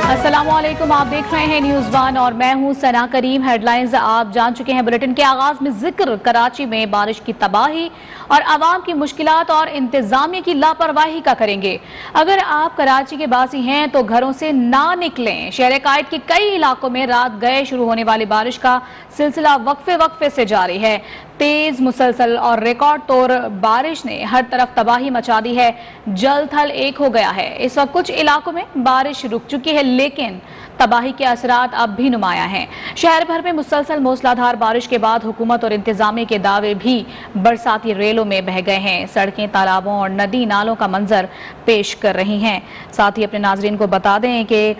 अस्सलामुअलैकुम, आप देख रहे हैं न्यूज़ वन और मैं हूं सना करीम। हेडलाइंस आप जान चुके हैं। बुलेटिन के आगाज में जिक्र कराची में बारिश की तबाही और आवाम की मुश्किलात और इंतजामिया की लापरवाही का करेंगे। अगर आप कराची के बासी हैं तो घरों से ना निकलें। शहर कायद के कई इलाकों में रात गए शुरू होने वाली बारिश का सिलसिला वक्फे से जारी है। तेज, मुसलसल और रिकॉर्ड तोड़ बारिश ने हर तरफ तबाही मचा दी है। जल थल एक हो गया है। इस वक्त कुछ इलाकों में बारिश रुक चुकी है, लेकिन तबाही के असरात अब भी नुमाया हैं। शहर भर में मुसलसल मूसलाधार बारिश के बाद हुकूमत और इंतजामिया के दावे भी बरसाती रेलों में बह गए हैं। सड़कें, तालाबों और नदी नालों का मंजर पेश कर रही हैं। साथ ही अपने नाजरीन को बता दें कि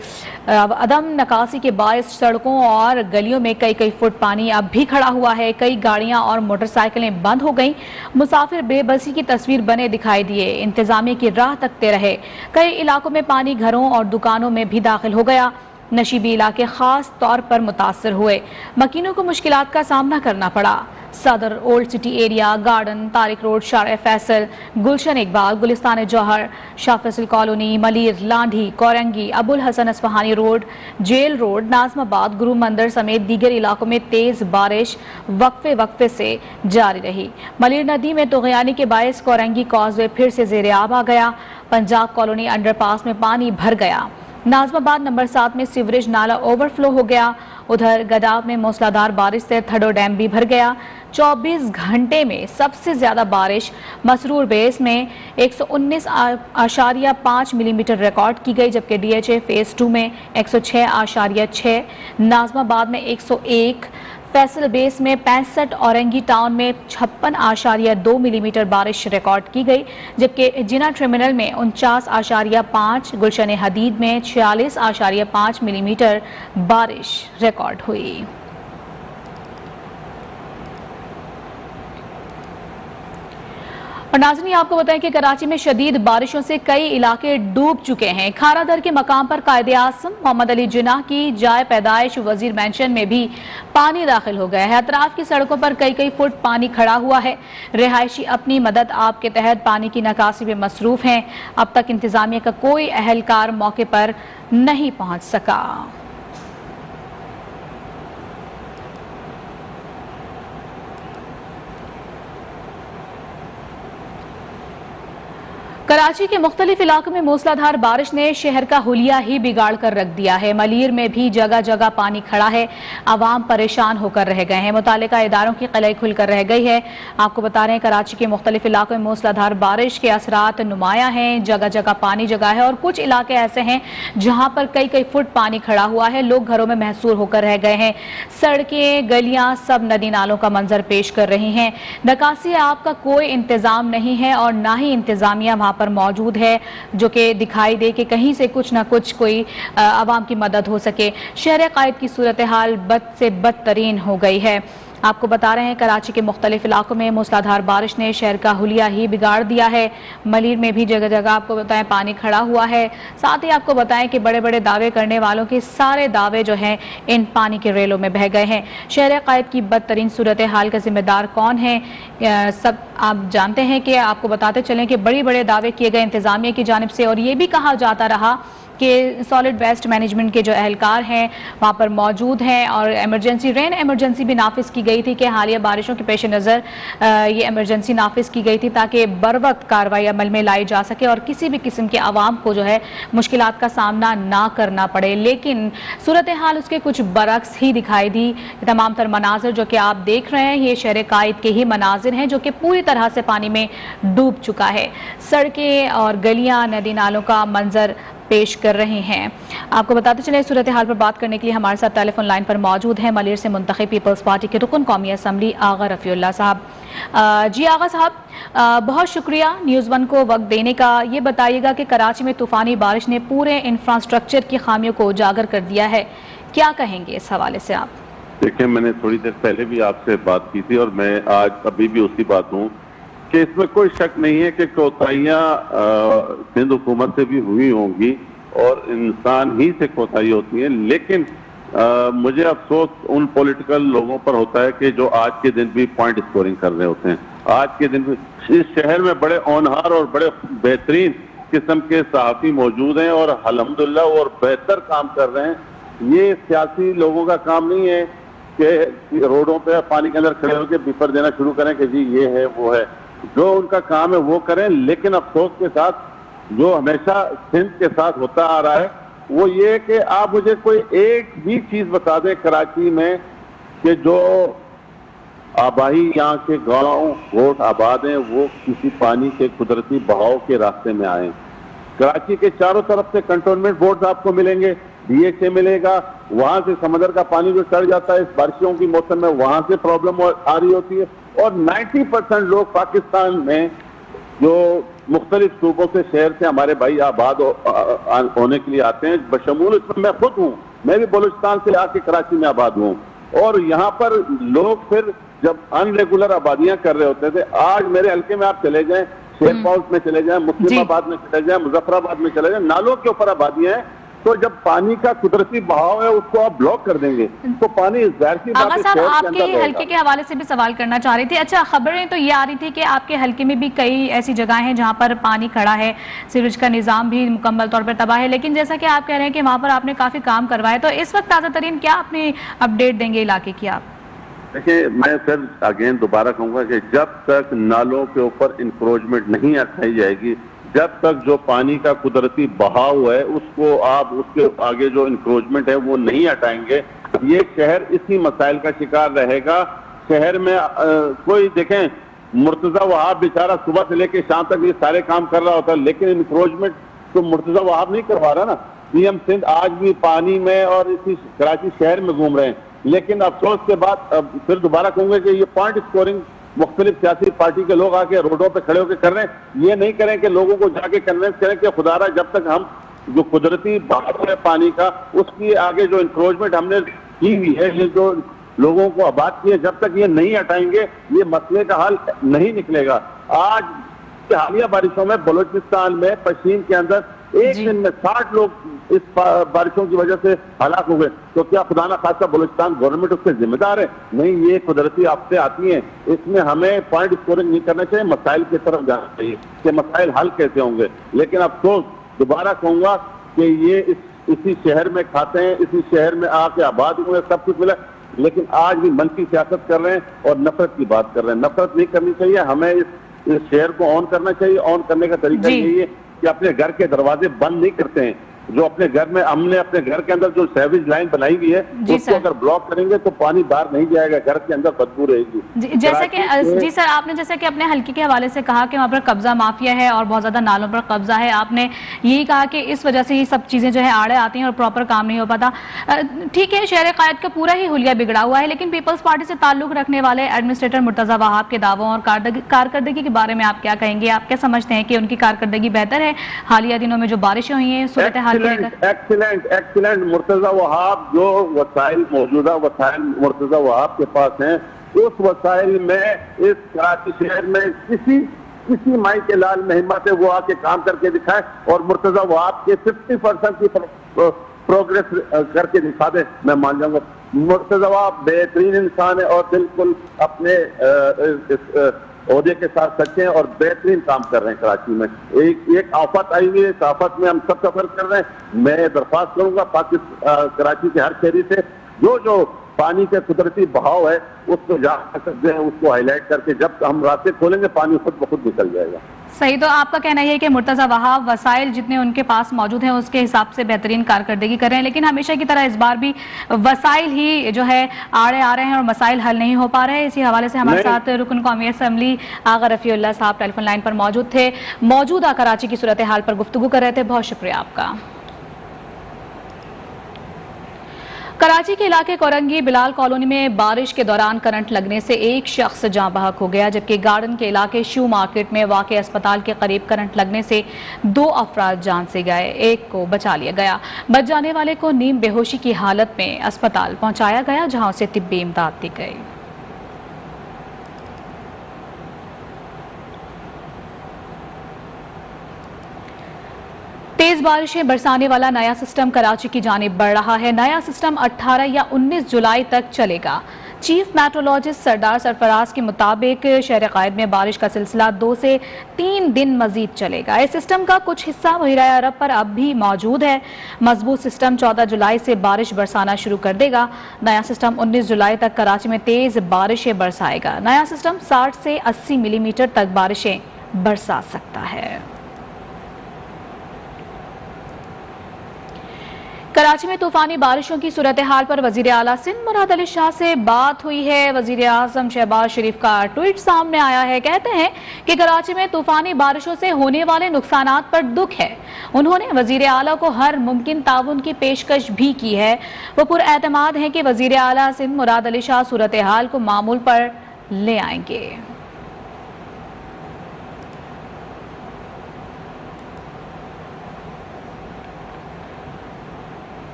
अदम नकासी के बायस सड़कों और गलियों में कई फुट पानी अब भी खड़ा हुआ है। कई गाड़ियां और मोटरसाइकिलें बंद हो गईं। मुसाफिर बेबसी की तस्वीर बने दिखाई दिए। इंतजामिया की राह तकते रहे। कई इलाकों में पानी घरों और दुकानों में भी दाखिल हो गया। नशीबी इलाके खास तौर पर मुतासर हुए। मकीनों को मुश्किलात का सामना करना पड़ा। Saddar, old city area, garden, Tariq road, Shahrah Faisal, Gulshan Iqbal, Gulistan Jauhar, Shah Faisal colony, Malir, Landhi, Korangi, Abul Hasan Isphahani road, jail road, Nazimabad, Guru Mandir समेत दीगर इलाकों में तेज बारिश वक्फे से जारी रही। मलिर नदी में तुगयानी के बायस कोरंगी कॉजवे फिर से जेर आब आ गया। पंजाब कॉलोनी अंडरपास में पानी भर गया। नाजमाबाद नंबर 7 में सीवरेज नाला ओवरफ्लो हो गया। उधर गदाव में मूसलाधार बारिश से थडो डैम भी भर गया। 24 घंटे में सबसे ज्यादा बारिश मसरूर बेस में 119.5 मिलीमीटर रिकॉर्ड की गई, जबकि DHA फेज 2 में 106.6, नाजमाबाद में 101, फैसल बेस में 65, औरंगी टाउन में 56.2 मिलीमीटर बारिश रिकॉर्ड की गई, जबकि जिना टर्मिनल में 49.5, गुलशन हदीद में 46.5 मिलीमीटर बारिश रिकॉर्ड हुई। और नाज़रीन, आपको बताएं कि कराची में शदीद बारिशों से कई इलाके डूब चुके हैं। खारादर के मकाम पर कायदे आज़म मोहम्मद अली जिन्ना की जाए पैदाइश वजीर मेंशन में भी पानी दाखिल हो गया है। अतराफ की सड़कों पर कई फुट पानी खड़ा हुआ है। रिहायशी अपनी मदद आप के तहत पानी की निकासी में मसरूफ हैं। अब तक इंतजामिया का कोई अहलकार मौके पर नहीं पहुंच सका। कराची के मुख्तलिफ इलाकों में मूसलाधार बारिश ने शहर का हुलिया ही बिगाड़ कर रख दिया है। मलिर में भी जगह जगह पानी खड़ा है। आवाम परेशान होकर रह गए हैं। मुतालिका इदारों की कलई खुलकर रह गई है। आपको बता रहे हैं कराची के मुख्तलिफ इलाकों में मूसलाधार बारिश के असरात नुमाया हैं। जगह जगह पानी जगह है और कुछ इलाके ऐसे हैं जहां पर कई फुट पानी खड़ा हुआ है। लोग घरों में महसूर होकर रह गए हैं। सड़कें, गलियां सब नदी नालों का मंजर पेश कर रही हैं। निकासी आपका कोई इंतजाम नहीं है और ना ही इंतजामिया वहां पर मौजूद है जो कि दिखाई दे कि कहीं से कुछ ना कुछ कोई आवाम की मदद हो सके। शहर कायद की सूरत हाल बद से बदतरीन हो गई है। आपको बता रहे हैं कराची के मुख्तलिफ इलाकों में मूसलाधार बारिश ने शहर का हुलिया ही बिगाड़ दिया है। मलिर में भी जगह जगह आपको बताएं पानी खड़ा हुआ है। साथ ही आपको बताएं कि बड़े बड़े दावे करने वालों के सारे दावे जो हैं इन पानी के रेलों में बह गए हैं। शहर कायद की बदतरीन सूरत हाल का जिम्मेदार कौन है, सब आप जानते हैं कि आपको बताते चलें कि बड़े बड़े दावे किए गए इंतजामिया की जानिब से और ये भी कहा जाता रहा कि सॉलिड वेस्ट मैनेजमेंट के जो अहलकार हैं वहाँ पर मौजूद हैं और रेन एमरजेंसी भी नाफिज की गई थी कि हालिया बारिशों के पेश नज़र ये एमरजेंसी नाफिज की गई थी ताकि बर वक्त कार्रवाई अमल में लाई जा सके और किसी भी किस्म के आवाम को जो है मुश्किलात का सामना ना करना पड़े। लेकिन सूरत हाल उसके कुछ बरक्स ही दिखाई दी। तमाम तर मनाजिर जो कि आप देख रहे हैं ये शहर कायद के ही मनाजिर हैं जो कि पूरी तरह से पानी में डूब चुका है। सड़कें और गलियाँ नदी नालों का मंजर पेश कर रहे हैं। आपको बताते चले सूरत हाल पर बात करने के लिए हमारे साथ टेलीफोन लाइन पर मौजूद है मलिर से मुंतखब पीपल्स पार्टी के रुकन कौमी असम्बली आगा रफ़ीउल्लाह साहब। जी आगा साहब, बहुत शुक्रिया न्यूज़ वन को वक्त देने का। ये बताइएगा कि कराची में तूफ़ानी बारिश ने पूरे इंफ्रास्ट्रक्चर की खामियों को उजागर कर दिया है, क्या कहेंगे इस हवाले से आप? देखिए, मैंने थोड़ी देर पहले भी आपसे बात की थी और मैं आज अभी भी उसी बात हूँ कि इसमें कोई शक नहीं है कि कोताहियां सिंध हुकूमत से भी हुई होंगी और इंसान ही से कोताही होती है। लेकिन मुझे अफसोस उन पॉलिटिकल लोगों पर होता है कि जो आज के दिन भी पॉइंट स्कोरिंग कर रहे होते हैं। आज के दिन भी इस शहर में बड़े होनहार और बड़े बेहतरीन किस्म के सहाफ़ी मौजूद हैं और अल्हम्दुलिल्लाह और बेहतर काम कर रहे हैं। ये सियासी लोगों का काम नहीं है कि रोडों पे पानी के अंदर खड़े होकर पेपर देना शुरू करें कि जी ये है वो है। जो उनका काम है वो करें, लेकिन अफसोस के साथ जो हमेशा सिंध के साथ होता आ रहा है वो ये कि आप मुझे कोई एक भी चीज बता दें कराची में कि जो आबादी यहाँ के गांव गोट आबाद हैं वो किसी पानी के कुदरती बहाव के रास्ते में आए। कराची के चारों तरफ से कंटोनमेंट बोर्ड आपको मिलेंगे, DHA मिलेगा, वहां से समंदर का पानी जो चढ़ जाता है इस बारिशों की मौसम में वहां से प्रॉब्लम आ रही होती है। और 90% लोग पाकिस्तान में जो मुख्तलिफ सूबों से शहर से हमारे भाई आबाद होने के लिए आते हैं, बशमूल इसमें मैं खुद हूँ, मैं भी बलूचिस्तान से आके कराची में आबाद हूँ। और यहाँ पर लोग फिर जब अनरेगुलर आबादियां कर रहे होते थे, आज मेरे हल्के में आप चले जाएं, शेर पाउस में चले जाएं, मुस्लिमाबाद में चले जाएं, मुजफ्फराबाद में चले जाएं, नालों के ऊपर आबादियां हैं। तो जब पानी का कुदरती बहाव है उसको आप ब्लॉक कर देंगे तो पानी जाहिर सी बात है साहब आपके हल्के के हवाले से भी सवाल करना चाह रही थी। अच्छा, खबरें तो ये आ रही थी कि आपके हल्के में भी कई ऐसी जगह हैं जहां पर पानी खड़ा है, सीवरेज का निजाम भी मुकम्मल तौर पर तबाह है, लेकिन जैसा कि आप कह रहे हैं कि वहां पर आपने काफी काम करवाया, तो इस वक्त ताज़ा तरीन क्या आपने अपडेट देंगे इलाके की आप? देखिए, मैं फिर अगेन दोबारा कहूंगा कि जब तक नालों के ऊपर इंक्रोचमेंट नहीं हटाई जाएगी, जब तक जो पानी का कुदरती बहाव है उसको आप उसके आगे जो इंक्रोचमेंट है वो नहीं हटाएंगे, ये शहर इसी मसाइल का शिकार रहेगा। शहर में कोई देखें, मुर्तजा वहाब बेचारा सुबह से लेकर शाम तक ये सारे काम कर रहा होता है, लेकिन इंक्रोचमेंट तो मुर्तजा वहाब नहीं करवा रहा ना। PM सिंध आज भी पानी में और इसी कराची शहर में घूम रहे हैं। लेकिन अफसोस के बाद फिर दोबारा कहूंगा कि ये पॉइंट स्कोरिंग मुख्तलिफ सियासी पार्टी के लोग आके रोडों पे खड़े होकर कर रहे हैं। ये नहीं करें कि लोगों को जाके कन्विंस करें कि खुदारा जब तक हम जो कुदरती बहाव है पानी का उसकी आगे जो इंक्रोचमेंट हमने की हुई है, ये जो लोगों को आबाद की है, जब तक ये नहीं हटाएंगे ये मसले का हल नहीं निकलेगा। आज हालिया बारिशों में बलूचिस्तान में पश्चिम के अंदर एक दिन में 60 लोग इस बारिशों की वजह से हलाक हो गए। तो क्या खुदा ना खासा बलूचिस्तान गवर्नमेंट उसके जिम्मेदार है? नहीं, ये कुदरती आफतें आती हैं, इसमें हमें पॉइंट स्कोरिंग नहीं करना चाहिए, मसाइल की तरफ जाना चाहिए कि मसाइल हल कैसे होंगे। लेकिन अफसोस दोबारा कहूंगा कि ये इसी शहर में खाते हैं, इसी शहर में आके आबाद हुए, सब कुछ मिला, लेकिन आज भी मनफी सियासत कर रहे हैं और नफरत की बात कर रहे हैं। नफरत नहीं करनी चाहिए, हमें इस शहर को ऑन करना चाहिए। ऑन करने का तरीका यही है कि अपने घर के दरवाजे बंद नहीं करते हैं। जो अपने घर में हमने अपने घर के अंदर जो सेवेज लाइन बनाई हुई है उसको अगर ब्लॉक करेंगे तो पानी बाहर नहीं जाएगा, घर के अंदर बदबू रहेगी। जैसे कि जी सर, आपने जैसे कि अपने हल्के के हवाले से कहा कि वहाँ पर कब्जा माफिया है और बहुत ज्यादा नालों पर कब्जा है, आपने यही कहा कि इस वजह से ये सब चीजें जो है आड़े आती हैं और प्रॉपर काम नहीं हो पाता। ठीक है, शहर कायद का पूरा ही हुलिया बिगड़ा हुआ है, लेकिन पीपल्स पार्टी से ताल्लुक रखने वाले एडमिनिस्ट्रेटर मुर्तजा वहाब के दावों और कारकर्दगी के बारे में आप क्या कहेंगे? आप क्या समझते हैं कि उनकी कारकर्दगी बेहतर है हालिया दिनों में जो बारिशें हुई हैं सूरत हाल को लेकर? एक्सीलेंट। मुर्तजा वहाब जो वसाइल मौजूदा वसाइल मुर्तजा वहाब के पास हैं, उस वसाइल में इस कराची शहर में किसी माई के लाल में हिम्मत है वो आके काम करके दिखाए और मुर्तजा वहाब के 50% की प्रोग्रेस करके दिखा दे, मैं मान जाऊंगा। मुर्तजा वहाब बेहतरीन इंसान है और बिल्कुल अपने ओहदे के साथ सच्चे हैं और बेहतरीन काम कर रहे हैं। कराची में एक आफत आई हुई है, इस आफत में हम सब सफर कर रहे हैं। मैं दरख्वास्त करूंगा कराची के हर शहरी से जो पानी के कुदरती बहाव है उसको जा सकते हैं, उसको हाईलाइट करके जब हम रास्ते खोलेंगे पानी खुद ब खुद निकल जाएगा। सही, तो आपका कहना यह है कि मुर्तजा वहाब वसाइल जितने उनके पास मौजूद हैं उसके हिसाब से बेहतरीन कारकर्दगी कर रहे हैं, लेकिन हमेशा की तरह इस बार भी वसाइल ही जो है आड़े आ रहे हैं और मसाइल हल नहीं हो पा रहे हैं। इसी हवाले से हमारे साथ रुकन कौमी असम्बली आगा रफीउल्लाह साहब टेलीफोन लाइन पर मौजूद थे, मौजूदा कराची की सूरत हाल पर गुफ्तगू कर रहे थे। बहुत शुक्रिया आपका। कराची के इलाके कोरंगी बिलाल कॉलोनी में बारिश के दौरान करंट लगने से एक शख्स जाँ बहक हो गया, जबकि गार्डन के इलाके शू मार्केट में वाक़े अस्पताल के करीब करंट लगने से 2 अफराद जान से गए, एक को बचा लिया गया। बच जाने वाले को नीम बेहोशी की हालत में अस्पताल पहुंचाया गया, जहां उसे तिब्बी इमदाद दी गई। तेज बारिशें बरसाने वाला नया सिस्टम कराची की जानिब बढ़ रहा है। नया सिस्टम 18 या 19 जुलाई तक चलेगा। चीफ मेट्रोलॉजिस्ट सरदार सरफराज के मुताबिक शहर कायद में बारिश का सिलसिला 2 से 3 दिन मजीद चलेगा। इस सिस्टम का कुछ हिस्सा बहिरा अरब पर अब भी मौजूद है। मजबूत सिस्टम 14 जुलाई से बारिश बरसाना शुरू कर देगा। नया सिस्टम 19 जुलाई तक कराची में तेज बारिशें बरसाएगा। नया सिस्टम 60 से 80 मिलीमीटर तक बारिशें बरसा सकता है। कराची में तूफानी बारिशों की सूरत हाल पर वजीर आला सिंध मुराद अली शाह से बात हुई है। वजीर आजम शहबाज शरीफ का ट्वीट सामने आया है। कहते हैं कि कराची में तूफानी बारिशों से होने वाले नुकसानात पर दुख है। उन्होंने वजीर आला को हर मुमकिन ताउन की पेशकश भी की है। वो पुरएतमाद हैं कि वजीर आला सिंध मुराद अली शाह सूरत हाल को मामूल पर ले आएंगे।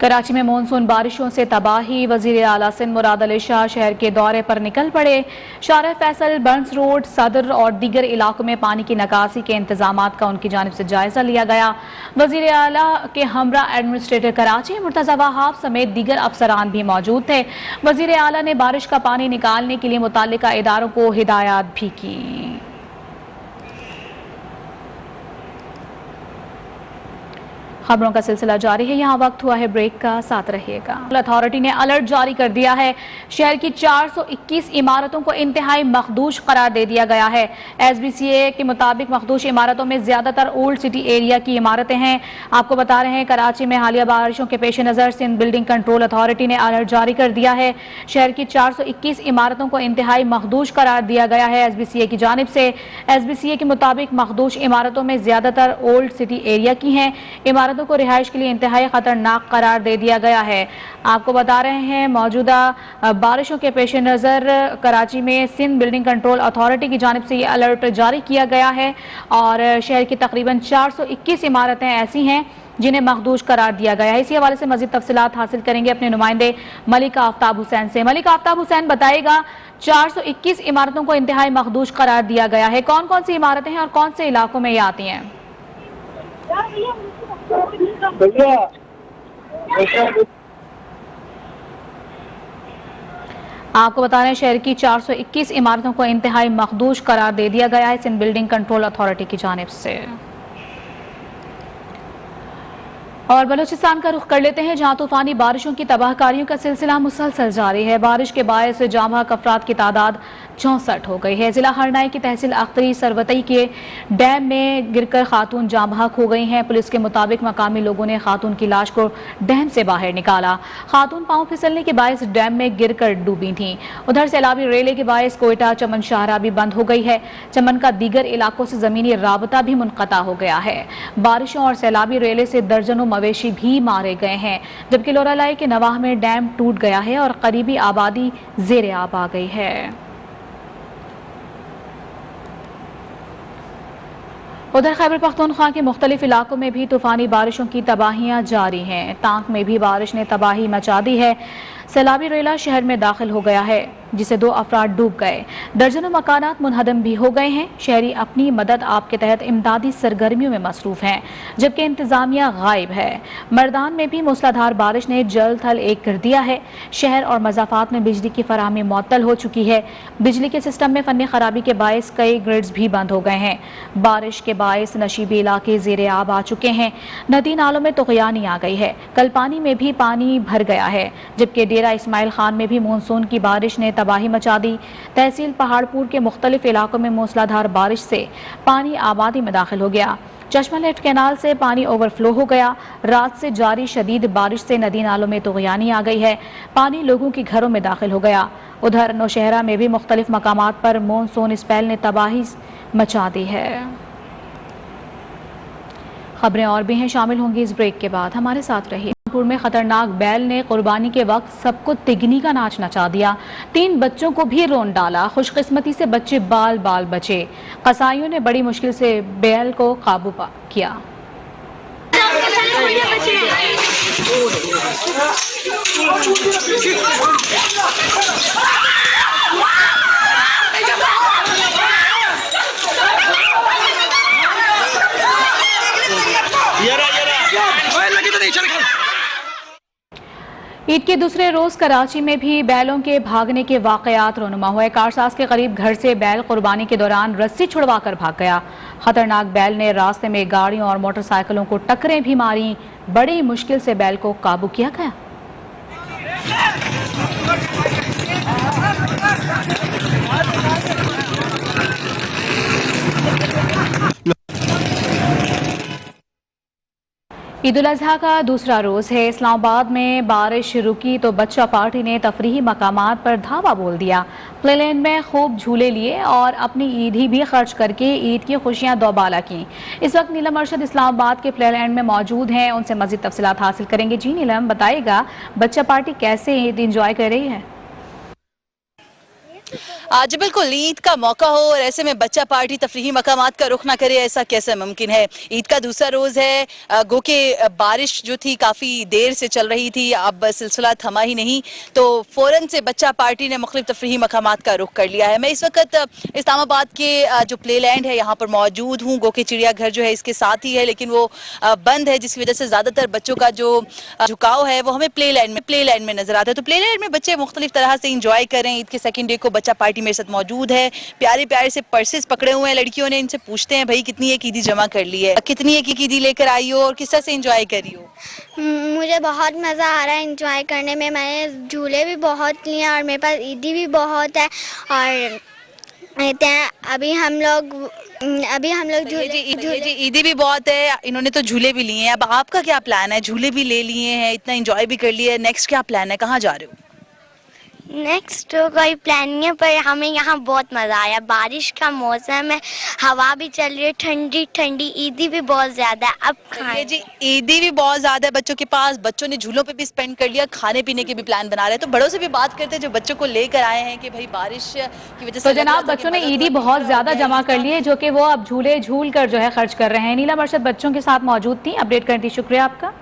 कराची में मानसून बारिशों से तबाही। वजीर आला सिंध मुराद अली शाह शहर के दौरे पर निकल पड़े। शारह फैसल, बर्न्स रोड, सदर और दीगर इलाकों में पानी की निकासी के इंतजामात का उनकी जानिब से जायजा लिया गया। वजीर आला के हमरा एडमिनिस्ट्रेटर कराची मुर्तजा वहाब समेत दीगर अफसरान भी मौजूद थे। वजीर आला ने बारिश का पानी निकालने के लिए मुताल्लिका इदारों को हिदायत भी की। खबरों का सिलसिला जारी है। यहाँ वक्त हुआ है ब्रेक का, साथ रहिएगा। अथॉरिटी ने अलर्ट जारी कर दिया है। शहर की 421 इमारतों को इंतहाई मखदूश करार दे दिया गया है। SBCA के मुताबिक मखदूश इमारतों में ज्यादातर ओल्ड सिटी एरिया की इमारतें हैं। आपको बता रहे हैं कराची में हालिया बारिशों के पेश नजर सिंध बिल्डिंग कंट्रोल अथॉरिटी ने अलर्ट जारी कर दिया है। शहर की 421 इमारतों को इंतहाई मखदूश करार दिया गया है SBCA की जानिब से। SBCA के मुताबिक मखदूश इमारतों में ज्यादातर ओल्ड सिटी एरिया की हैं। इमारतों को रिहाइश के लिए इंतहाई खतरनाक करार दे दिया गया है। आपको बता रहे हैं मौजूदा बारिशों के पेश नजर कराची में सिंध बिल्डिंग कंट्रोल अथॉरिटी की जानिब से ये अलर्ट जारी किया गया है और शहर की तकरीबन 421 इमारतें ऐसी हैं जिन्हें मखदूश करार दिया गया है। इसी हवाले से मजीद तफसीलात हासिल करेंगे अपने नुमाइंदे मलिक आफ्ताब हुसैन से। मलिक आफ्ताब हुसैन, बताएगा 421 इमारतों को इंतहाई मखदूश करार दिया गया है, कौन कौन सी इमारतें हैं और कौन से इलाकों में ये आती हैं? आपको बता रहे हैं शहर की 421 इमारतों को इंतहाई मखदूश करार दे दिया गया है सिंध बिल्डिंग कंट्रोल अथॉरिटी की जानिब से। और बलूचिस्तान का रुख कर लेते हैं, जहां तूफानी बारिशों की तबाहकारियों का सिलसिला मुसलसल जारी है। बारिश के बायस जाँ बहक अफराद की तादाद 64 हो गई है। जिला हरनाई की तहसील अख्तरी सरवतई के डैम में गिरकर खातून जाँ बहक हो गई हैं। पुलिस के मुताबिक मकामी लोगों ने खातून की लाश को डैम से बाहर निकाला। खातून पांव फिसलने के बायस डैम में गिरकर डूबी थी। उधर सैलाबी रेले के बायस कोयटा चमन शाहरा भी बंद हो गई है। चमन का दीगर इलाकों से जमीनी राबता भी मुनक़ता हो गया है। बारिशों और सैलाबी रेले से दर्जनों मवेशी भी मारे गए हैं, जबकि लोरालाई के नवाह में डैम टूट गया है और करीबी आबादी ज़ेरे आब आ गई है। उधर खैबर पख्तूनख्वा के मुख्तलिफ इलाकों में भी तूफानी बारिशों की तबाहियां जारी हैं। टांक में भी बारिश ने तबाही मचा दी है। सैलाबी रेला शहर में दाखिल हो गया है, जिसे 2 अफराद डूब गए। दर्जनों मकानात मुनहदम भी हो गए हैं। शहरी अपनी मदद आप के तहत इमदादी सरगर्मियों में मसरूफ हैं, जबकि इंतजामिया गायब है। मर्दान में भी मूसलाधार बारिश ने जल थल एक कर दिया है। शहर और मज़ाफात में बिजली की फराहमी मुअत्तल हो चुकी है। बिजली के सिस्टम में फनी खराबी के बायस कई ग्रिड्स भी बंद हो गए हैं। बारिश के बायस नशीबी इलाके ज़ेरे आब आ चुके हैं। नदी नालों में तुग़यानी आ गई है। कलपानी में भी पानी भर गया है, जबकि डेरा इस्माइल खान में भी मानसून की बारिश ने तबाही मचा दी। तहसील पहाड़पुर के मुख्तलिफ इलाकों में मूसलाधार बारिश से पानी आबादी में दाखिल हो गया। चश्मा-लेट कैनाल से पानी ओवरफ्लो हो गया। रात से जारी शदीद बारिश से नदी नालों में तुग़यानी आ गई है। पानी लोगों के घरों में दाखिल हो गया। उधर नौशहरा में भी मुख्तलिफ मकामात पर मानसून स्पेल ने तबाही मचा दी है। खबरें और भी हैं, शामिल होंगी इस ब्रेक के बाद, हमारे साथ रहिए। पुर में खतरनाक बैल ने कुर्बानी के वक्त सबको तिगनी का नाच नचा दिया। 3 बच्चों को भी रोन डाला। खुशकिस्मती से बच्चे बाल बाल बचे। कसाईयों ने बड़ी मुश्किल से बैल को काबू किया। ईद के दूसरे रोज कराची में भी बैलों के भागने के वाकयात रोनुमा हुए। कारसाज के करीब घर से बैल कुर्बानी के दौरान रस्सी छुड़वाकर भाग गया। खतरनाक बैल ने रास्ते में गाड़ियों और मोटरसाइकिलों को टक्करें भी मारी। बड़ी मुश्किल से बैल को काबू किया गया। ईद उल अजहा का दूसरा रोज है। इस्लामाबाद में बारिश रुकी तो बच्चा पार्टी ने तफरीही मकामात पर धावा बोल दिया। प्लेलैंड में खूब झूले लिए और अपनी ईदी भी खर्च करके ईद की खुशियां दोबाला की। इस वक्त नीलम अरशद इस्लामाबाद के प्लेलैंड में मौजूद हैं, उनसे मजीद तफसीलात हासिल करेंगे। जी नीलम, बताइएगा बच्चा पार्टी कैसे ईद इंजॉय कर रही है? आज बिल्कुल ईद का मौका हो और ऐसे में बच्चा पार्टी तफरीही मकामात का रुख ना करे, ऐसा कैसे मुमकिन है। ईद का दूसरा रोज है, गो के बारिश जो थी काफ़ी देर से चल रही थी, अब सिलसिला थमा ही नहीं, तो फ़ौरन से बच्चा पार्टी ने मुख्तलिफ तफरीही मकामात का रुख कर लिया है। मैं इस वक्त इस्लामाबाद के जो प्ले लैंड है यहाँ पर मौजूद हूँ। गो के चिड़ियाघर जो है इसके साथ ही है, लेकिन वो बंद है, जिसकी वजह से ज़्यादातर बच्चों का जो झुकाव है वो हमें प्ले लैंड में नजर आता है। तो प्ले लैंड में बच्चे मुख्तलिफ तरह से इंजॉय करें। ईद के सेकेंड डे को बच्चा पार्टी मेरे साथ मौजूद है। प्यारे प्यारे से पर्सेस पकड़े हुए हैं लड़कियों ने। इनसे पूछते हैं भाई कितनी एक ईदी जमा कर ली है, कितनी एक ईदी लेकर आई हो और किस तरह से एंजॉय करी हो? मुझे बहुत मज़ा आ रहा है एंजॉय करने में। मैंने झूले भी बहुत लिए और मेरे पास ईदी भी बहुत है। और अभी हम लोग जी ईदी भी बहुत है, इन्होंने तो झूले भी लिए हैं। अब आपका क्या प्लान है? झूले भी ले लिए हैं, इतना एंजॉय भी कर लिया है, नेक्स्ट क्या प्लान है, कहाँ जा रहे हो? नेक्स्ट तो कोई प्लान नहीं है, पर हमें यहाँ बहुत मज़ा आया। बारिश का मौसम है, हवा भी चल रही है ठंडी ठंडी। ईदी भी बहुत ज़्यादा है। अब खाएं जी, ईदी भी बहुत ज़्यादा है बच्चों के पास, बच्चों ने झूलों पे भी स्पेंड कर लिया, खाने पीने के भी प्लान बना रहे हैं। तो बड़ों से भी बात करते हैं जो बच्चों को लेकर आए हैं कि भाई बारिश की वजह से। तो जनाब, बच्चों ने ईदी बहुत ज्यादा जमा कर ली है, जो कि वो अब झूले झूल कर जो है खर्च कर रहे हैं। नीलम अरशद बच्चों के साथ मौजूद थी, अपडेट करती, शुक्रिया आपका।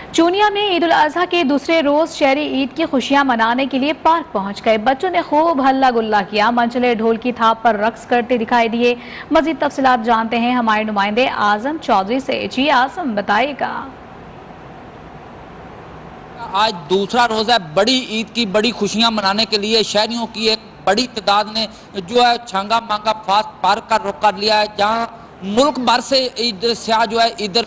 चूनिया में ईद उल अजहा के दूसरे रोज शहरी ईद की खुशियां मनाने के लिए पार्क पहुंच गए। बच्चों ने खूब हल्ला गुल्ला किया, मंचले ढोल की थाप पर रक्स करते दिखाई दिए। मजीद तफसीलात जानते हैं हमारे नुमाइंदे आजम चौधरी से। जी आजम, बताइएगा। आज दूसरा रोज़ है, बड़ी ईद की बड़ी खुशियां मनाने के लिए शहरियों की एक बड़ी तादाद ने जो है छांगा मांगा फास्ट पार्क का रुख कर लिया है, जहाँ मुल्क भर से इधर स्याह जो है इधर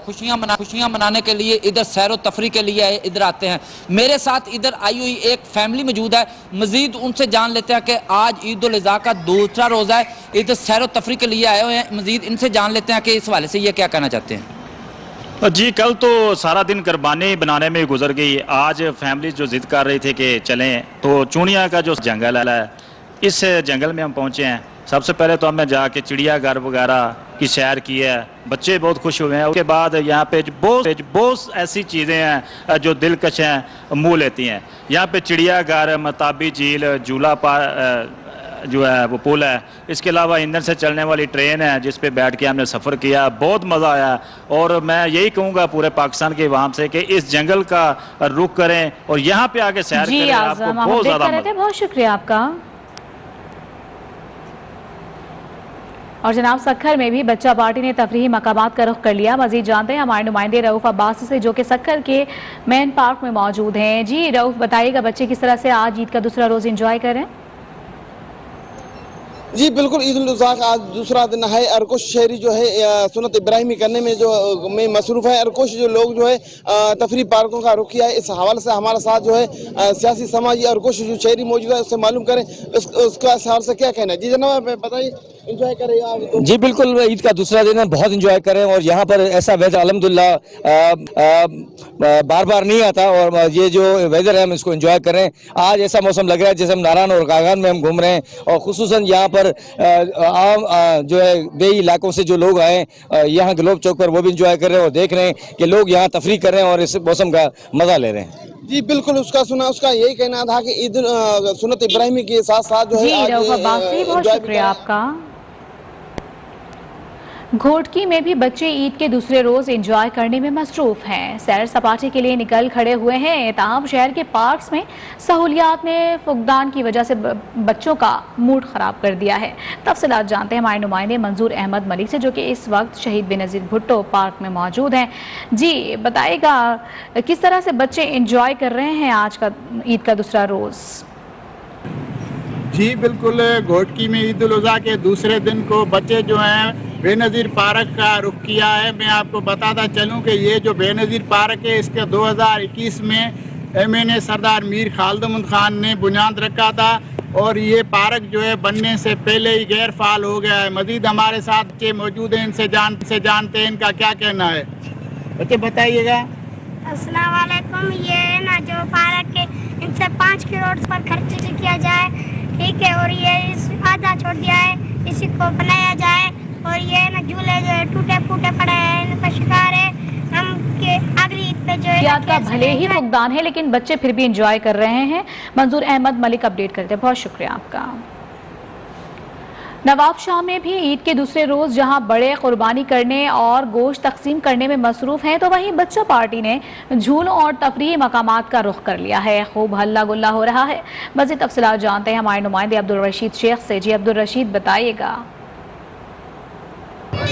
खुशियां मनाने के लिए, इधर सैर व तफरी के लिए इधर आते हैं। मेरे साथ इधर आई हुई एक फैमिली मौजूद है, मजीद उनसे जान लेते हैं कि आज ईद उल अज़हा का दूसरा रोज़ा है, इधर सैर व तफरी के लिए आए हुए हैं। मजीद इनसे जान लेते हैं कि इस हवाले से ये क्या कहना चाहते हैं। जी, कल तो सारा दिन कुर्बानी बनाने में गुजर गई। आज फैमिली जो जिद कर रही थी कि चलें, तो चूनिया का जो जंगल है इस जंगल में हम पहुंचे हैं। सबसे पहले तो हमने जाके चिड़ियाघर वगैरह की सैर की है, बच्चे बहुत खुश हुए हैं। उसके बाद यहाँ पे बहुत ऐसी चीज़ें हैं जो दिलकश हैं, मुँह लेती हैं। यहाँ पे चिड़ियाघर, मताबी झील, झूला जो है वो पुल है, इसके अलावा ईंधन से चलने वाली ट्रेन है जिस पे बैठ के हमने सफ़र किया, बहुत मज़ा आया। और मैं यही कहूँगा पूरे पाकिस्तान के अवाम से कि इस जंगल का रुख करें और यहाँ पे आके सैर करें, आपको बहुत ज़्यादा। बहुत शुक्रिया आपका। और जनाब, सक्खर में भी बच्चा पार्टी ने तफरीही मकामात का रुख कर लिया। मजीद जानते हैं हमारे नुमाइंदे रऊफ अब्बास से, जो कि सक्खर के मेन पार्क में मौजूद हैं। जी रऊफ, बताइएगा बच्चे किस तरह से आज ईद का दूसरा रोज़ इंजॉय करें? जी बिल्कुल, ईद उल अज़हा का आज दूसरा दिन है और कुछ शहरी जो है सुन्नत इब्राहिमी करने में मसरूफ़ है और कुछ जो लोग जो है तफरी पार्कों का रुख किया है। इस हवाले से हमारे साथ जो है सियासी समाजी और कुछ जो शहरी मौजूद है उससे मालूम करें उसका हवाले से क्या कहना है। जी जनाब, बताइए, इंजॉय करें आप तो? जी बिल्कुल, ईद का दूसरा दिन है, बहुत इंजॉय करें। और यहाँ पर ऐसा वेदर अल्हम्दुलिल्लाह बार बार नहीं आता और ये जो वेदर है हम इसको इंजॉय करें। आज ऐसा मौसम लग रहा है जैसे हम नारायण और कागान में हम घूम रहे हैं। और खुसूसन यहाँ पर आम जो है देही इलाकों से जो लोग आए यहाँ ग्लोब चौक पर, वो भी इंजॉय कर रहे हैं और देख रहे हैं कि लोग यहाँ तफरी कर रहे हैं और इस मौसम का मजा ले रहे हैं। जी बिल्कुल, उसका यही कहना था कि ईद सुन्नत इब्राहिमी के साथ साथ जो है बहुत शुक्रिया आपका। घोटकी में भी बच्चे ईद के दूसरे रोज एंजॉय करने में मसरूफ हैं। सैर सपाटे के लिए निकल खड़े हुए हैं। ताहम शहर के पार्क्स में सहूलियात ने फुकदान की वजह से बच्चों का मूड खराब कर दिया है। तफसीलात जानते हैं हमारे नुमाइंदे मंजूर अहमद मलिक से, जो कि इस वक्त शहीद बेनज़ीर भुट्टो पार्क में मौजूद हैं। जी बताइएगा, किस तरह से बच्चे एंजॉय कर रहे हैं आज का ईद का दूसरा रोज? जी बिल्कुल, घोटकी में ईद उल अज़हा के दूसरे दिन को बच्चे जो हैं बेनज़ीर पार्क का रुख किया है। मैं आपको बताता चलूं कि ये जो बेनज़ीर पार्क है इसके 2021 में MNA सरदार मीर खालिद अहमद खान ने बुनियाद रखा था और ये पार्क जो है बनने से पहले ही गैर फाल हो गया है। मजीद हमारे साथ बच्चे मौजूद हैं, इनसे जानते हैं इनका क्या कहना है। बच्चे बताइएगा। अस्सलाम वालेकुम। ये ना जो पार्क के इनसे 5 करोड़ पर खर्च किया जाए, ठीक है, और ये इस आधा छोड़ दिया है, इसी को बनाया जाए। और ये ना झूले जो है टूटे फूटे पड़े हैं, इनका शिकार है हम के अगली ईद पे जो है ईद का भले ही फुकदान है लेकिन बच्चे फिर भी एंजॉय कर रहे हैं। मंजूर अहमद मलिक अपडेट करते हैं, बहुत शुक्रिया आपका। नवाब शाह में भी ईद के दूसरे रोज जहां बड़े कुर्बानी करने और गोश्त तकसीम करने में मसरूफ हैं, तो वहीं बच्चा पार्टी ने झूलों और तफरीही मकामात का रुख कर लिया है। खूब हल्ला गुल्ला हो रहा है। मज़ीद तफसीलात जानते हैं हमारे नुमाइंदे अब्दुल रशीद शेख से। जी अब्दुल रशीद बताइएगा।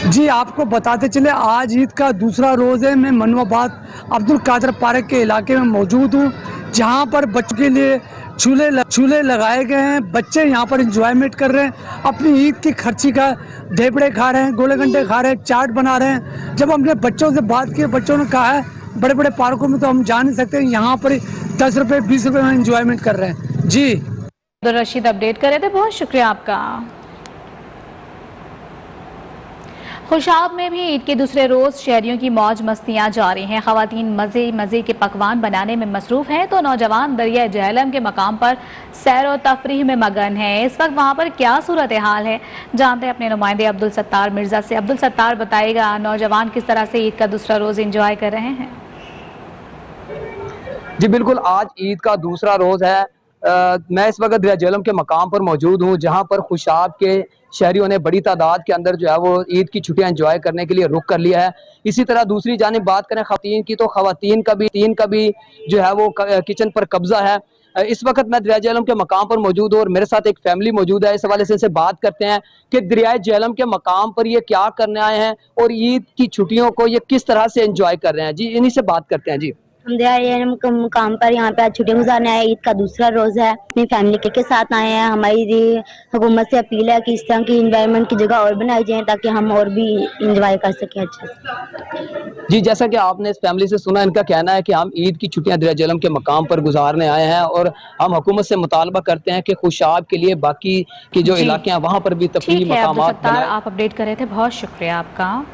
जी आपको बताते चले, आज ईद का दूसरा रोज़ है। मैं मनवाबाद अब्दुल कादर पार्क के इलाके में मौजूद हूँ, जहाँ पर बच्चों के लिए झूले लगाए गए हैं। बच्चे यहाँ पर एंजॉयमेंट कर रहे हैं, अपनी ईद की खर्ची का ढेबड़े खा रहे हैं, गोले गंडे खा रहे हैं, चाट बना रहे हैं। जब हमने बच्चों से बात की, बच्चों ने कहा है बड़े बड़े पार्कों में तो हम जा नहीं सकते, यहाँ पर 10 रुपये 20 रुपये में एंजॉयमेंट कर रहे हैं। जी अब्दुल रशीद अपडेट कर रहे थे, बहुत शुक्रिया आपका। खुशाब में भी ईद के दूसरे रोज शहरियों की मौज मस्तियां जारी हैं। खवातीन मज़े के पकवान बनाने में मसरूफ हैं, तो नौजवान दरिया जहलम के मकाम पर सैर और तफरीह में मगन हैं। इस वक्त वहां पर क्या सूरत हाल है, जानते हैं अपने नुमाइंदे अब्दुल सत्तार मिर्जा से। अब्दुल सत्तार बताइएगा, नौजवान किस तरह से ईद का दूसरा रोज एंजॉय कर रहे हैं? जी बिल्कुल, आज ईद का दूसरा रोज है। मैं इस वक्त दरिया जहलम के मकाम पर मौजूद हूँ, जहाँ पर खुशाब के शहरियों ने बड़ी तादाद के अंदर जो है वो ईद की छुट्टियां एंजॉय करने के लिए रुख कर लिया है। इसी तरह दूसरी जानिब बात करें खवातीन की, तो खवातीन का भी जो है वो किचन पर कब्जा है। इस वक्त मैं दरिया जहलम के मकाम पर मौजूद हूँ और मेरे साथ एक फैमिली मौजूद है। इस हवाले से इनसे बात करते हैं कि दरिया जहलम के मकाम पर ये क्या करने आए हैं और ईद की छुट्टियों को ये किस तरह से एंजॉय कर रहे हैं। जी इन्हीं से बात करते हैं। जी हम दरिया मुकाम पर यहाँ पे आज छुट्टियां गुजारने आए। ईद का दूसरा रोज है, अपनी फैमिली के साथ आए हैं। हमारी हुकूमत से अपील है कि इस तरह की एनवायरनमेंट की जगह और बनाई जाए ताकि हम और भी इंजॉय कर सकें अच्छे से। जी जैसा कि आपने इस फैमिली से सुना, इनका कहना है कि हम ईद की छुट्टियां दरिया जहलम के मकाम पर गुजारने आए हैं और हम हुकूमत से मुतालबा करते हैं कि खुशाब के लिए बाकी के जो इलाके हैं वहाँ पर भी तफरीही मकामात बनाएं। आप अपडेट कर रहे थे, बहुत शुक्रिया आपका।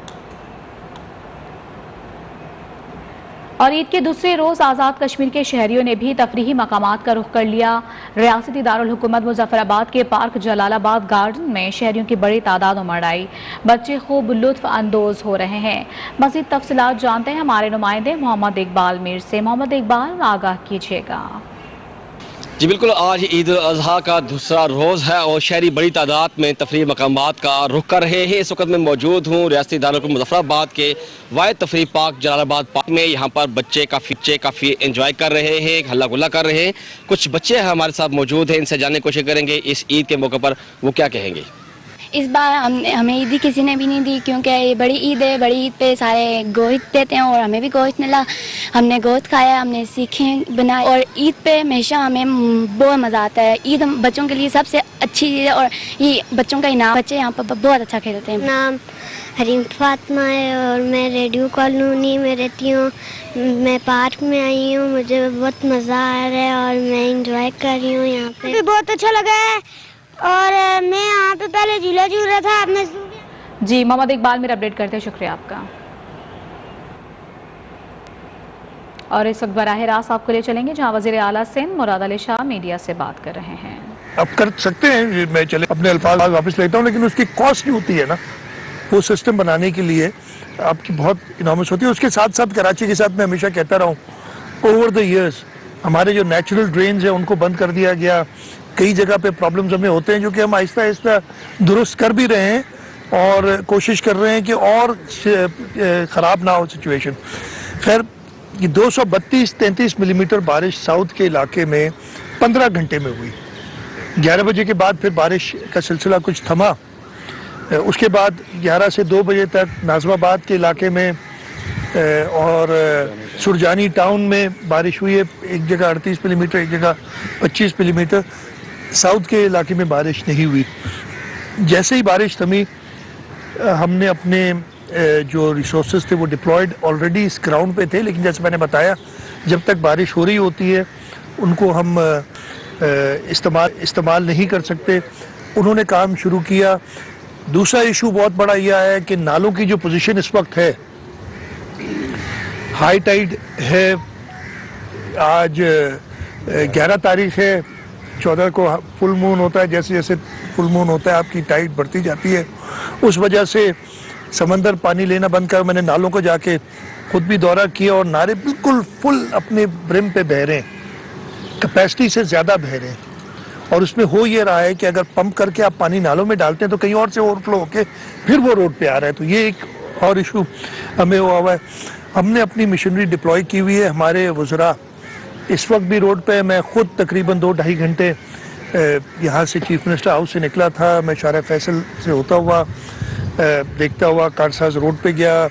और ईद के दूसरे रोज आज़ाद कश्मीर के शहरियों ने भी तफरीही मकामात का रुख कर लिया। रियासती दारुल हुकूमत मुजफ्फराबाद के पार्क जलालाबाद गार्डन में शहरियों की बड़ी तादाद उमड़ आई। बच्चे खूब लुत्फ अंदोज हो रहे हैं। मज़ीद तफसीलात जानते हैं हमारे नुमाइंदे मोहम्मद इकबाल मीर से। मोहम्मद इकबाल, आगाह कीजिएगा। जी बिल्कुल, आज ईद उल अज़हा का दूसरा रोज़ है और शहरी बड़ी तादाद में तफरीही मकामात का रुख कर रहे हैं। इस वक्त मैं मौजूद हूँ रियासती दारुल मुजफ्फराबाद के वाहिद तफरीही पार्क जलालाबाद पार्क में। यहाँ पर बच्चे काफ़ी एंजॉय कर रहे हैं, हल्ला गुल्ला कर रहे हैं। कुछ बच्चे हमारे साथ मौजूद हैं, इनसे जानने की कोशिश करेंगे इस ईद के मौके पर वो क्या कहेंगे। इस बार हमें ईदी किसी ने भी नहीं दी, क्योंकि ये बड़ी ईद है। बड़ी ईद पे सारे गोश्त देते हैं और हमें भी गोश्त मिला। हमने गोश्त खाया, हमने सीखें बनाए और ईद पे हमेशा हमें बहुत मज़ा आता है। ईद हम बच्चों के लिए सबसे अच्छी चीज़ है और ये बच्चों का इनाम। बच्चे यहाँ पर बहुत अच्छा खेलते हैं। नाम हरीम फातिमा है और मैं रेडियो कॉलोनी में रहती हूँ। मैं पार्क में आई हूँ, मुझे बहुत मज़ा आ रहा है और मैं इंजॉय कर रही हूँ। यहाँ पे बहुत अच्छा लगा है और मैं यहाँ पे पहले झूला झूल रहा था, आपने जी मोहम्मद इकबाल मेरा अपडेट करते हैं, शुक्रिया आपका। और इस वक्त बराह रास्त आपको ले चलेंगे जहाँ वज़ीर आला सिंध मुराद अली शाह मीडिया से बात कर रहे हैं। अब कर सकते हैं, मैं चले अपने अल्फाज वापस लेता हूँ, लेकिन उसकी कॉस्ट नहीं होती है ना, वो सिस्टम बनाने के लिए आपकी बहुत इनामस होती है। उसके साथ साथ कराची के साथ मैं हमेशा कहता रहा हूँ, ओवर द ईयर्स हमारे जो नेचुरल ड्रेन्स हैं उनको बंद कर दिया गया। कई जगह पे प्रॉब्लम्स हमें होते हैं जो कि हम आहिस्ता आहिस्ता दुरुस्त कर भी रहे हैं और कोशिश कर रहे हैं कि और ख़राब ना हो सिचुएशन। खैर, ये 232-33 मिलीमीटर बारिश साउथ के इलाके में 15 घंटे में हुई। 11 बजे के बाद फिर बारिश का सिलसिला कुछ थमा। उसके बाद 11 से 2 बजे तक नाज़िमाबाद के इलाके में और सुरजानी टाउन में बारिश हुई है। एक जगह 38 मिलीमीटर, एक जगह 25 मिलीमीटर। साउथ के इलाके में बारिश नहीं हुई। जैसे ही बारिश थमी, हमने अपने जो रिसोर्सेज थे वो डिप्लॉयड ऑलरेडी इस ग्राउंड पे थे, लेकिन जैसे मैंने बताया, जब तक बारिश हो रही होती है उनको हम इस्तेमाल नहीं कर सकते। उन्होंने काम शुरू किया। दूसरा इशू बहुत बड़ा यह है कि नालों की जो पोजीशन इस वक्त है, हाई टाइड है। आज 11 तारीख है, 14 को फुल मून होता है। जैसे जैसे फुल मून होता है आपकी टाइड बढ़ती जाती है। उस वजह से समंदर पानी लेना बंद कर, मैंने नालों को जाके खुद भी दौरा किया और नाले बिल्कुल फुल अपने ब्रिम पे बह रहे हैं, कैपेसिटी से ज़्यादा बह रहे हैं। और उसमें हो ये रहा है कि अगर पंप करके आप पानी नालों में डालते हैं तो कहीं और से ओवरफ्लो होके फिर वो रोड पे आ रहा है। तो ये एक और इशू हमें हुआ है। हमने अपनी मशीनरी डिप्लॉय की हुई है। हमारे वज़रा इस वक्त भी रोड पे। मैं खुद तकरीबन 2-2.5 घंटे यहाँ से चीफ मिनिस्टर हाउस से निकला था। मैं शारा फैसल से होता हुआ देखता हुआ कारसाज रोड पे गया।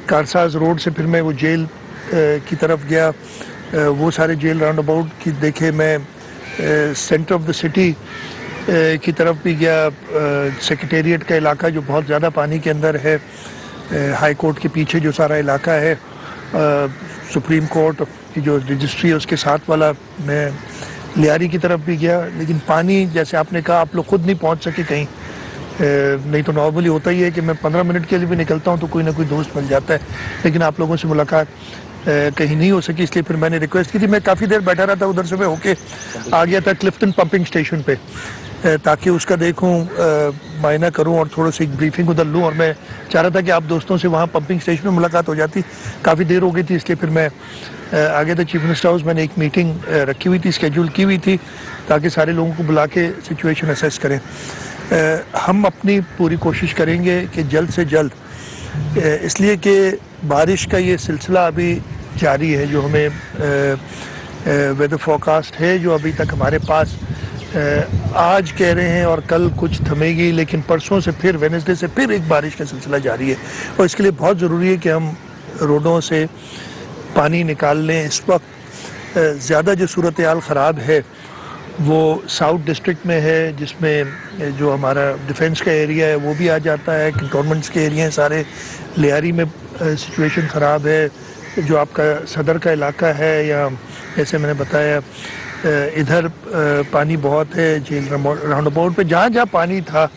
कारसाज रोड से फिर मैं वो जेल की तरफ गया। वो सारे जेल राउंड अबाउट की देखे। मैं सेंटर ऑफ द सिटी की तरफ भी गया। सेक्रेटेरिएट का इलाका जो बहुत ज़्यादा पानी के अंदर है, हाई कोर्ट के पीछे जो सारा इलाका है, सुप्रीम कोर्ट की जो रजिस्ट्री है उसके साथ वाला, मैं लियारी की तरफ भी गया। लेकिन पानी, जैसे आपने कहा, आप लोग खुद नहीं पहुंच सके कहीं। नहीं तो नॉर्मली होता ही है कि मैं 15 मिनट के लिए भी निकलता हूं तो कोई ना कोई दोस्त मिल जाता है, लेकिन आप लोगों से मुलाकात कहीं नहीं हो सकी। इसलिए फिर मैंने रिक्वेस्ट की थी। मैं काफ़ी देर बैठा रहा था, उधर से मैं होके आ गया था क्लिफ्टन पंपिंग स्टेशन पे, ताकि उसका देखूं, मायना करूं और थोड़ा सी एक ब्रीफिंग उधर लूं। और मैं चाह रहा था कि आप दोस्तों से वहाँ पंपिंग स्टेशन में मुलाकात हो जाती। काफ़ी देर हो गई थी, इसलिए फिर मैं आ गया था चीफ मिनिस्टर हाउस। मैंने एक मीटिंग रखी हुई थी, स्केड्यूल की हुई थी, ताकि सारे लोगों को बुला के सिचुएशन असेस करें। हम अपनी पूरी कोशिश करेंगे कि जल्द से जल्द, इसलिए कि बारिश का ये सिलसिला अभी जारी है, जो हमें वेदर फोरकास्ट है जो अभी तक हमारे पास, आज कह रहे हैं और कल कुछ थमेगी, लेकिन परसों से फिर वेडनेसडे से फिर एक बारिश का सिलसिला जारी है। और इसके लिए बहुत ज़रूरी है कि हम रोडों से पानी निकाल लें। इस वक्त ज़्यादा जो सूरत हाल ख़राब है वो साउथ डिस्ट्रिक्ट में है, जिसमें जो हमारा डिफेंस का एरिया है वो भी आ जाता है, कंटोनमेंट्स के एरिया हैं सारे। लियारी में सिचुएशन ख़राब है। जो आपका सदर का इलाका है, या जैसे मैंने बताया इधर पानी बहुत है। जेल राउंड अबाउट पे जहाँ जहाँ पानी था,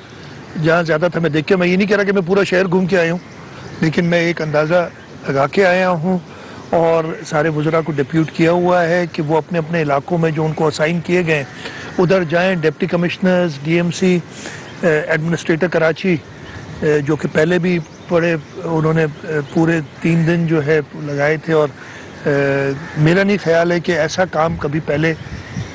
जहाँ ज़्यादा था, मैं देख के, मैं ये नहीं कह रहा कि मैं पूरा शहर घूम के आया हूँ, लेकिन मैं एक अंदाज़ा लगा के आया हूँ। और सारे वज़रा को डिप्यूट किया हुआ है कि वो अपने अपने इलाकों में जो उनको असाइन किए गए उधर जाएं। Deputy commissioners, DMC, administrator Karachi, जो कि पहले भी बड़े, उन्होंने पूरे 3 दिन जो है लगाए थे। और मेरा नहीं ख्याल है कि ऐसा काम कभी पहले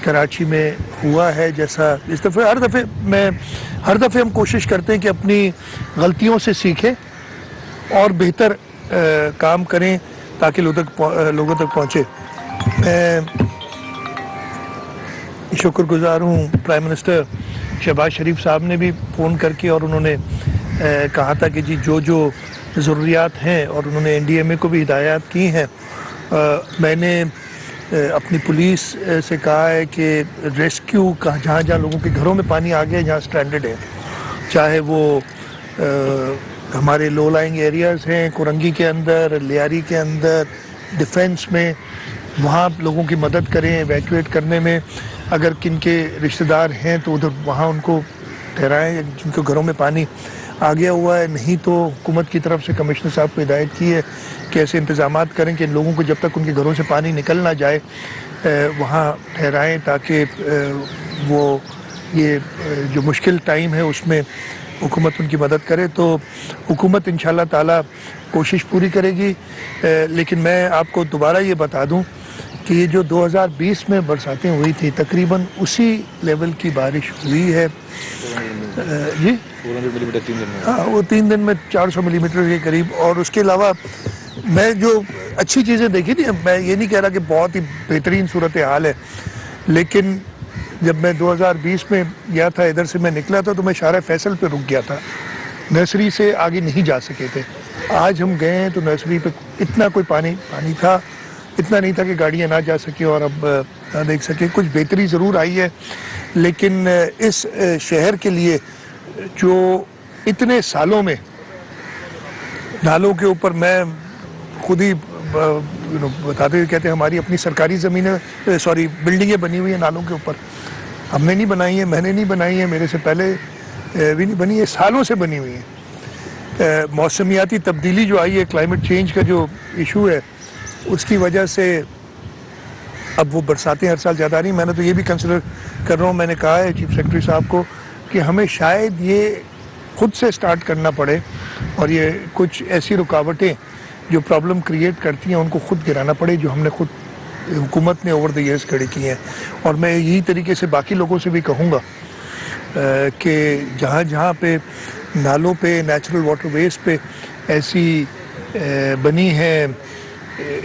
कराची में हुआ है जैसा इस दफ़े। हर दफ़े हम कोशिश करते हैं कि अपनी गलतियों से सीखें और बेहतर काम करें ताकि लोगों तक पहुँचे। मैं शुक्रगुजार हूँ प्राइम मिनिस्टर शहबाज शरीफ साहब ने भी फ़ोन करके, और उन्होंने कहा था कि जी जो ज़रूरियात हैं, और उन्होंने एनडीएमए को भी हिदायत की हैं। मैंने अपनी पुलिस से कहा है कि रेस्क्यू का जहाँ जहाँ लोगों के घरों में पानी आ गया, जहाँ स्ट्रैंडेड है, चाहे वो हमारे लो लाइंग एरियाज़ हैं, कुरंगी के अंदर, लियारी के अंदर, डिफेंस में, वहाँ लोगों की मदद करें एवैक्यूएट करने में। अगर किनके रिश्तेदार हैं तो उधर वहाँ उनको ठहराएं जिनके घरों में पानी आ गया हुआ है। नहीं तो हुकूमत की तरफ से कमिश्नर साहब को हिदायत की है कि ऐसे इंतज़ामात करें कि लोगों को जब तक उनके घरों से पानी निकल ना जाए वहाँ ठहराएं, ताकि वो ये जो मुश्किल टाइम है उसमें हुकूमत उनकी मदद करे। तो हुकूमत इंशाल्लाह ताला कोशिश पूरी करेगी। लेकिन मैं आपको दोबारा ये बता दूं कि ये जो 2020 में बरसातें हुई थी, तकरीबन उसी लेवल की बारिश हुई है। जी 400 मिलीमीटर 3 दिन में। हाँ, वो 3 दिन में 400 मिलीमीटर के करीब। और उसके अलावा मैं जो अच्छी चीज़ें देखी थी, मैं ये नहीं कह रहा कि बहुत ही बेहतरीन सूरत हाल है, लेकिन जब मैं 2020 में गया था, इधर से मैं निकला था तो मैं शारा फैसल पे रुक गया था, नर्सरी से आगे नहीं जा सके थे। आज हम गए हैं तो नर्सरी पे इतना कोई पानी था, इतना नहीं था कि गाड़ियाँ ना जा सके और अब ना देख सके। कुछ बेहतरी ज़रूर आई है, लेकिन इस शहर के लिए जो इतने सालों में नालों के ऊपर, मैं खुद ही बताते हुए कहते हैं हमारी अपनी सरकारी ज़मीनें, सॉरी बिल्डिंगें बनी हुई हैं नालों के ऊपर। हमने नहीं बनाई है, मैंने नहीं बनाई है, मेरे से पहले भी नहीं बनी है, सालों से बनी हुई है। मौसमियाती तब्दीली जो आई है, क्लाइमेट चेंज का जो इशू है, उसकी वजह से अब वो बरसातें हर साल ज़्यादा आ रही। मैंने तो ये भी कंसिडर कर रहा हूँ, मैंने कहा है चीफ सेक्रेटरी साहब को कि हमें शायद ये खुद से स्टार्ट करना पड़े और ये कुछ ऐसी रुकावटें जो प्रॉब्लम क्रिएट करती हैं उनको खुद गिराना पड़े, जो हमने खुद हुकूमत ने ओवर द ईयर्स खड़ी की हैं। और मैं यही तरीके से बाकी लोगों से भी कहूँगा कि जहाँ जहाँ पे नालों पे, नेचुरल वाटरवेज पे ऐसी बनी हैं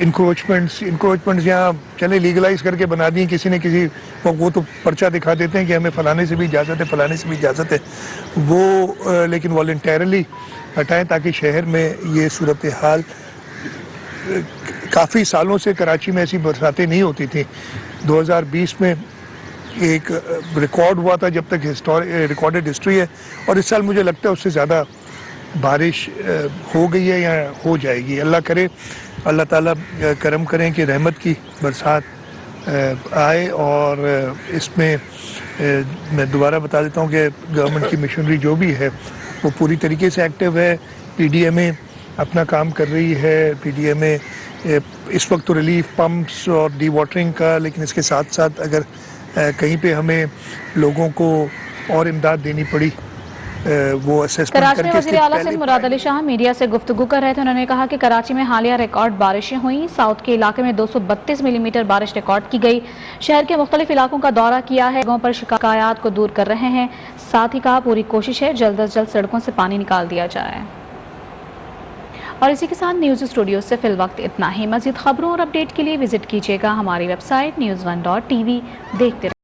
इंक्रोचमेंट्स यहाँ चले लीगलाइज करके बना दी किसी ने, किसी वो तो पर्चा दिखा देते हैं कि हमें फलाने से भी इजाज़त है, फलाने से भी इजाज़त है, वो लेकिन वॉलंटरली हटाएं ताकि शहर में ये सूरत हाल, काफ़ी सालों से कराची में ऐसी बरसातें नहीं होती थी। 2020 में एक रिकॉर्ड हुआ था जब तक रिकॉर्डेड हिस्ट्री है, और इस साल मुझे लगता है उससे ज़्यादा बारिश हो गई है या हो जाएगी। अल्लाह करे, अल्लाह ताला करम करें कि रहमत की बरसात आए। और इसमें मैं दोबारा बता देता हूँ कि गवर्नमेंट की मिशनरी जो भी है वो पूरी तरीके से एक्टिव है। PDMA अपना काम कर रही है। PDMA इस वक्त तो रिलीफ पंप्स और डी वाटरिंग का, लेकिन इसके साथ साथ अगर कहीं पे हमें लोगों को और इमदाद देनी पड़ी वो असेसमेंट कराची में करके। वज़ीर आला सिंध मुराद अली शाह मीडिया से गुफ्तगू कर रहे थे। उन्होंने कहा कि कराची में हालिया रिकॉर्ड बारिशें हुई। साउथ के इलाके में 232 मिलीमीटर बारिश रिकॉर्ड की गई। शहर के मुख्तलिफ इलाकों का दौरा किया है, लोगों पर शिकायत को दूर कर रहे हैं। साथ ही कहा पूरी कोशिश है जल्द अज जल्द सड़कों से पानी निकाल दिया जाए। और इसी के साथ न्यूज़ स्टूडियो से फिल वक्त इतना ही। मज़ीद खबरों और अपडेट के लिए विजिट कीजिएगा हमारी वेबसाइट news1.tv। देखते